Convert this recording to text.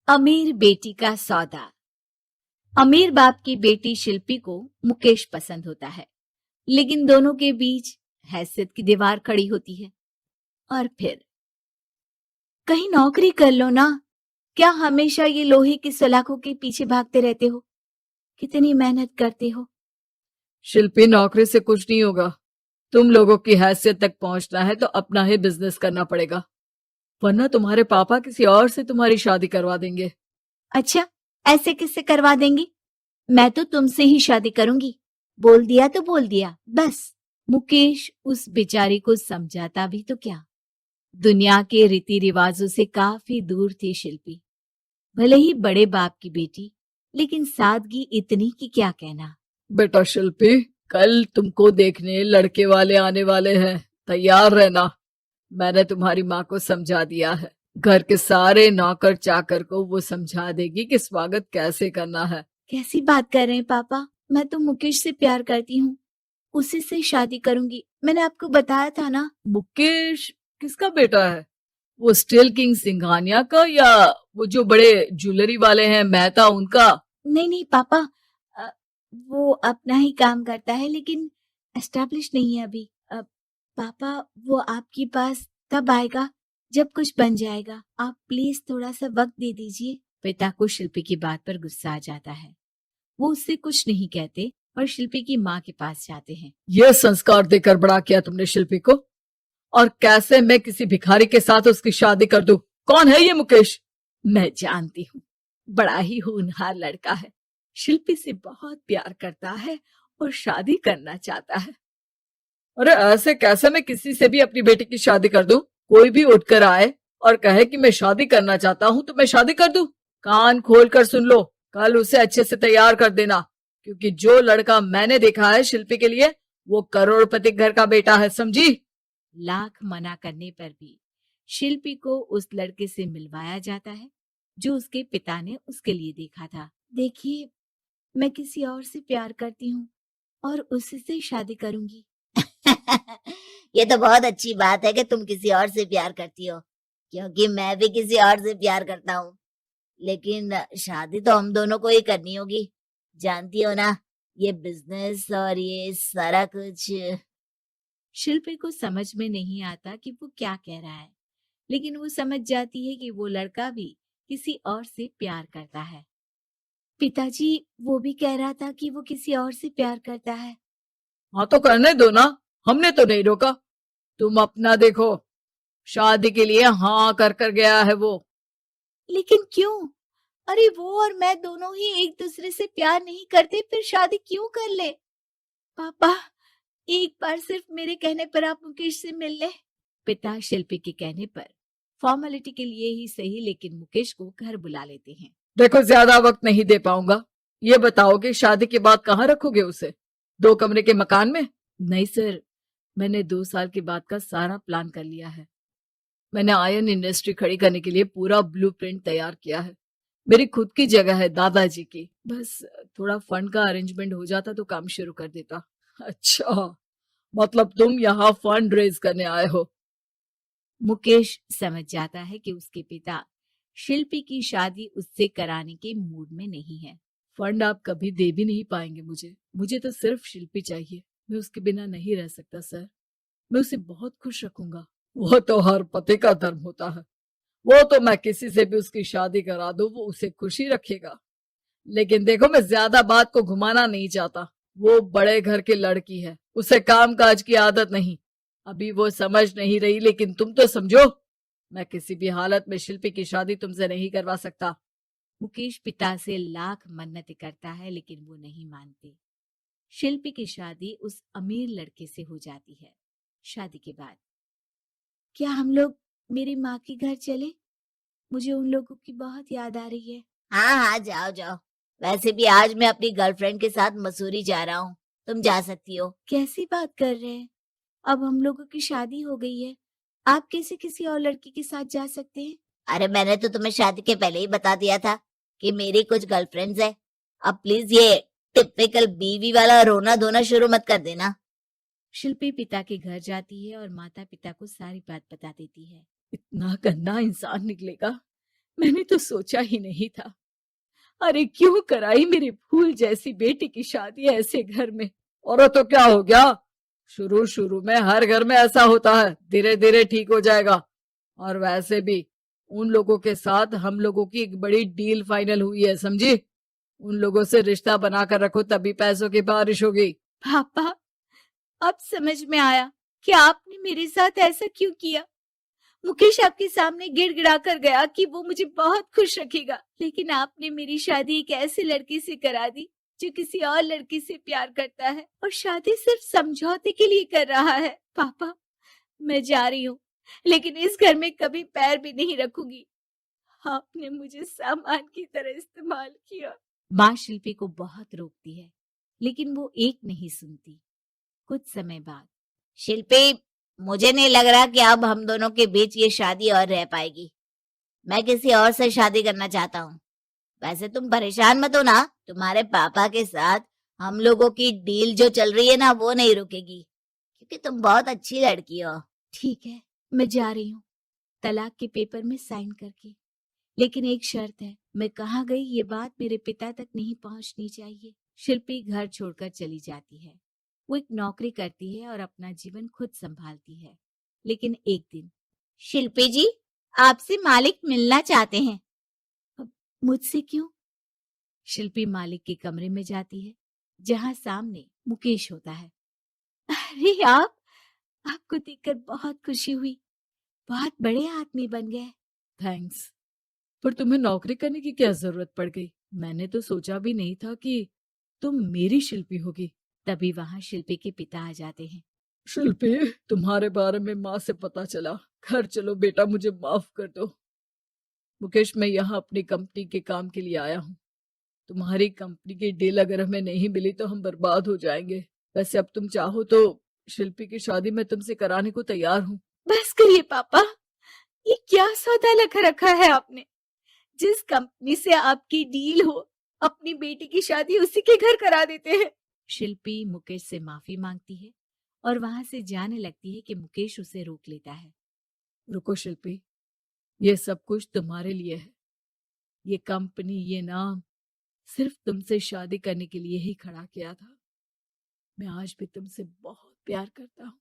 अमीर बेटी का सौदा। अमीर बाप की बेटी शिल्पी को मुकेश पसंद होता है, लेकिन दोनों के बीच हैसियत की दीवार खड़ी होती है। और फिर कहीं नौकरी कर लो ना, क्या हमेशा ये लोहे की सलाखों के पीछे भागते रहते हो? कितनी मेहनत करते हो। शिल्पी, नौकरी से कुछ नहीं होगा। तुम लोगों की हैसियत तक पहुंचना है तो अपना ही बिजनेस करना पड़ेगा, वरना तुम्हारे पापा किसी और से तुम्हारी शादी करवा देंगे। अच्छा, ऐसे किससे करवा देंगी? मैं तो तुमसे ही शादी करूंगी। बोल दिया तो बोल दिया, बस। मुकेश उस बेचारी को समझाता भी तो क्या। दुनिया के रीति रिवाजों से काफी दूर थी शिल्पी। भले ही बड़े बाप की बेटी, लेकिन सादगी इतनी कि क्या कहना। बेटा शिल्पी, कल तुमको देखने लड़के वाले आने वाले हैं, तैयार रहना। मैंने तुम्हारी माँ को समझा दिया है। घर के सारे नौकर चाकर को वो समझा देगी कि स्वागत कैसे करना है। कैसी बात कर रहे हैं पापा? मैं तो मुकेश से प्यार करती हूँ, उसी से शादी करूंगी। मैंने आपको बताया था ना। मुकेश किसका बेटा है? वो स्टील किंग सिंघानिया का, या वो जो बड़े ज्वेलरी वाले हैं मेहता, उनका? नहीं नहीं पापा, अ, वो अपना ही काम करता है, लेकिन एस्टेब्लिश नहीं है अभी। पापा, वो आपके पास तब आएगा जब कुछ बन जाएगा। आप प्लीज थोड़ा सा वक्त दे दीजिए। पिता को शिल्पी की बात पर गुस्सा आ जाता है। वो उससे कुछ नहीं कहते और शिल्पी की माँ के पास जाते हैं। ये संस्कार देकर बड़ा किया तुमने शिल्पी को, और कैसे मैं किसी भिखारी के साथ उसकी शादी कर दूं? कौन है ये मुकेश? मैं जानती हूँ, बड़ा ही होनहार लड़का है। शिल्पी से बहुत प्यार करता है और शादी करना चाहता है। अरे ऐसे कैसे मैं किसी से भी अपनी बेटी की शादी कर दूं? कोई भी उठकर आए और कहे कि मैं शादी करना चाहता हूं तो मैं शादी कर दूं? कान खोल कर सुन लो, कल उसे अच्छे से तैयार कर देना, क्योंकि जो लड़का मैंने देखा है शिल्पी के लिए, वो करोड़पति घर का बेटा है, समझी? लाख मना करने पर भी शिल्पी को उस लड़के से मिलवाया जाता है जो उसके पिता ने उसके लिए देखा था। देखिए, मैं किसी और से प्यार करती हूँ और उसी से शादी करूंगी। ये तो बहुत अच्छी बात है कि तुम किसी और से प्यार करती हो, क्योंकि मैं भी किसी और से प्यार करता हूँ। लेकिन शादी तो हम दोनों को ही करनी होगी, जानती हो ना, ये बिजनेस और ये सारा कुछ। शिल्पी को समझ में नहीं आता कि वो क्या कह रहा है, लेकिन वो समझ जाती है कि वो लड़का भी किसी और से प्यार करता है। पिताजी, वो भी कह रहा था कि वो किसी और से प्यार करता है। हाँ तो करने दो ना, हमने तो नहीं रोका। तुम अपना देखो, शादी के लिए हाँ कर कर गया है वो। लेकिन क्यों? अरे वो और मैं दोनों ही एक दूसरे से प्यार नहीं करते, फिर शादी क्यों कर ले? पापा, एक बार सिर्फ मेरे कहने पर आप मुकेश से मिल ले। पिता शिल्पी के कहने पर फॉर्मेलिटी के लिए ही सही, लेकिन मुकेश को घर बुला लेते हैं। देखो, ज्यादा वक्त नहीं दे पाऊंगा। ये बताओ कि शादी के बाद कहाँ रखोगे उसे? 2 कमरे के मकान में? नहीं सर, मैंने 2 साल के बाद का सारा प्लान कर लिया है। मैंने आयरन इंडस्ट्री खड़ी करने के लिए पूरा ब्लूप्रिंट तैयार किया है। मेरी खुद की जगह है दादाजी की। बस थोड़ा फंड का अरेंजमेंट हो जाता तो काम शुरू कर देता। अच्छा, मतलब तुम यहाँ फंड रेज करने आए हो? मुकेश समझ जाता है कि उसके पिता शिल्पी की शादी उससे कराने के मूड में नहीं है। फंड आप कभी दे भी नहीं पाएंगे मुझे तो सिर्फ शिल्पी चाहिए। मैं उसके बिना नहीं रह सकता सर। मैं उसे बहुत खुश रखूंगा। वो तो हर पति का धर्म होता है। वो तो मैं किसी से भी उसकी शादी करा दूं, वो उसे खुशी रखेगा। लेकिन देखो, मैं ज्यादा बात को घुमाना नहीं चाहता। वो बड़े घर की लड़की है, उसे काम काज की आदत नहीं। अभी वो समझ नहीं रही, लेकिन तुम तो समझो। मैं किसी भी हालत में शिल्पी की शादी तुमसे नहीं करवा सकता। मुकेश पिता से लाख मन्नतें करता है, लेकिन वो नहीं मानते। शिल्पी की शादी उस अमीर लड़के से हो जाती है। शादी के बाद क्या हम लोग मेरी माँ के घर चले? मुझे उन लोगों की बहुत याद आ रही है। हाँ हाँ, जाओ जाओ। वैसे भी आज मैं अपनी गर्लफ्रेंड के साथ मसूरी जा रहा हूँ, तुम जा सकती हो। कैसी बात कर रहे हैं? अब हम लोगों की शादी हो गई है, आप कैसे किसी और लड़की के साथ जा सकते हैं? अरे मैंने तो तुम्हें शादी के पहले ही बता दिया था कि मेरी कुछ गर्लफ्रेंड्स है। अब प्लीज ये टिपिकल बीवी वाला रोना धोना शुरू मत कर देना। शिल्पी पिता के घर जाती है और माता पिता को सारी बात बता देती है। इतना गंदा इंसान निकलेगा मैंने तो सोचा ही नहीं था। अरे क्यों कराई मेरी फूल जैसी बेटी की शादी ऐसे घर में। और तो क्या हो गया, शुरू शुरू में हर घर में ऐसा होता है, धीरे धीरे ठीक हो जाएगा। और वैसे भी उन लोगों के साथ हम लोगों की एक बड़ी डील फाइनल हुई है, समझी। उन लोगों से रिश्ता बनाकर रखो, तभी पैसों की बारिश होगी। पापा, अब समझ में आया कि आपने मेरे साथ ऐसा क्यों किया। मुकेश आपके सामने गिड़गिड़ा कर गया कि वो मुझे बहुत खुश रखेगा, लेकिन आपने मेरी शादी एक ऐसे लड़के से करा दी जो किसी और लड़की से प्यार करता है और शादी सिर्फ समझौते के लिए कर रहा है। पापा, मैं जा रही हूँ, लेकिन इस घर में कभी पैर भी नहीं रखूंगी। आपने मुझे सामान की तरह इस्तेमाल किया। माँ शिल्पी को बहुत रोकती है, लेकिन वो एक नहीं सुनती। कुछ समय बाद, शिल्पी, मुझे नहीं लग रहा कि अब हम दोनों के बीच ये शादी और रह पाएगी। मैं किसी और से शादी करना चाहता हूँ। वैसे तुम परेशान मत हो ना, तुम्हारे पापा के साथ हम लोगों की डील जो चल रही है ना, वो नहीं रुकेगी, क्योंकि तुम बहुत अच्छी लड़की हो। ठीक है, मैं जा रही हूँ, तलाक के पेपर में साइन करके। लेकिन एक शर्त है, मैं कहाँ गई ये बात मेरे पिता तक नहीं पहुंचनी चाहिए। शिल्पी घर छोड़कर चली जाती है। वो एक नौकरी करती है और अपना जीवन खुद संभालती है। लेकिन एक दिन, शिल्पी जी, आपसे मालिक मिलना चाहते हैं। अब मुझसे क्यों? शिल्पी मालिक के कमरे में जाती है, जहां सामने मुकेश होता है। अरे आपको देखकर बहुत खुशी हुई, बहुत बड़े आदमी बन गए। थैंक्स, पर तुम्हें नौकरी करने की क्या जरूरत पड़ गई। मैंने तो सोचा भी नहीं था कि तुम मेरी शिल्पी होगी। तभी वहां शिल्पी के पिता आ जाते हैं। शिल्पी, तुम्हारे बारे में माँ से पता चला। घर चलो बेटा, मुझे माफ कर दो। मुकेश, मैं यहाँ अपनी कंपनी के काम के लिए आया हूँ। तुम्हारी कंपनी की डील अगर हमें नहीं मिली तो हम बर्बाद हो जाएंगे। वैसे अब तुम चाहो तो शिल्पी की शादी मैं तुमसे कराने को तैयार हूँ। बस करिए पापा, ये क्या सौदा लगा रखा है आपने। जिस कंपनी से आपकी डील हो, अपनी बेटी की शादी उसी के घर करा देते हैं। शिल्पी मुकेश से माफी मांगती है और वहां से जाने लगती है कि मुकेश उसे रोक लेता है। रुको शिल्पी, ये सब कुछ तुम्हारे लिए है। ये कंपनी, ये नाम सिर्फ तुमसे शादी करने के लिए ही खड़ा किया था। मैं आज भी तुमसे बहुत प्यार करता हूँ।